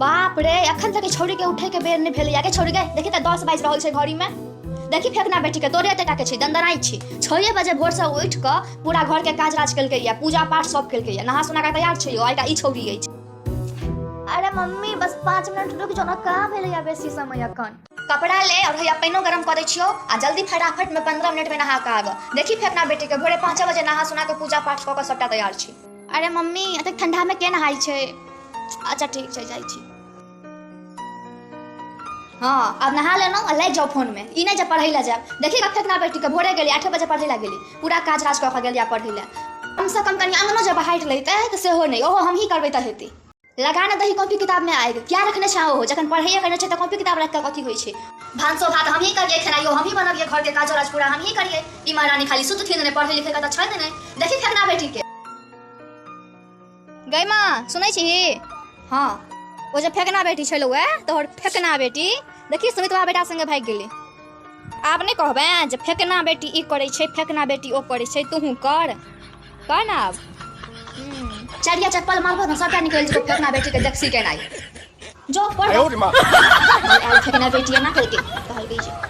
बाप रे अखन तक छौरी के उठे के बेर नहीं भेल या के छौरी के देखि त 10 बाजि रहल छै घड़ी में देखी फेकना बेटी के तोरे एते टाके छै दंदनाई छी 6 बजे भोर से उठ के पूरा घर के काज राज केलकै या पूजा पाठ सब केलकै या नहा सुना के तैयार छै यो आइटा ई छौरी अछि। अरे मम्मी बस 5 मिनट रुक जाओ ना कहां भेले या बेसी समय अखन कपड़ा ले और हैया पानियो गरम कर दै छियो आ जल्दी फटाफट में 15 मिनट में नहा के आब देखी फेकना बेटी के भोरे 5 बजे नहा सुना के पूजा पाठ क के सबटा तैयार छी। अरे मम्मी एते ठंडा में के नहाई छै अच्छा ठीक छै जाइ छी। हाँ अब नहा लेना और ले जाओ फोन में ई नहीं जब पढ़े ला जाब देखी फेकना बेटी के भोरे गेली 8 बजे पढ़े ला गेली पूरा काज राज क के गेलिया पढ़े ला कम से कम कनी अंगनो जब हाइट लेते तो सेहो नहीं ओहो हम ही करबे त हेती लगा न दही कॉपी किताब में आएग क्या रखने छाओ हो जखन पढ़ैया करने छै त कॉपी किताब रख के कथी होई छै भानसो भात हम ही करिए खेनाइयो हम ही बनबिए घर के काज राज पूरा हम ही करिए ई महारानी खाली सुत थी ने पढ़े लिखे का त छै ने देखी फेकना बेटी के गई मां सुनै छी। हां ओ जे फेकना बेटी छलो है तोहर फेकना बेटी देखी सुमितवा बेटा संगे भाग गेली आब नहीं कहबे जे फेकना बेटी ई करे छै फेकना बेटी ओ करे छै तूहू कर कर ना अब चढ़िया चप्पल मारबो न सबटा निकल जेतो फेकना बेटी के देखसी के नाही जो पढ़ फेकना बेटी ना करके कहल गई छै।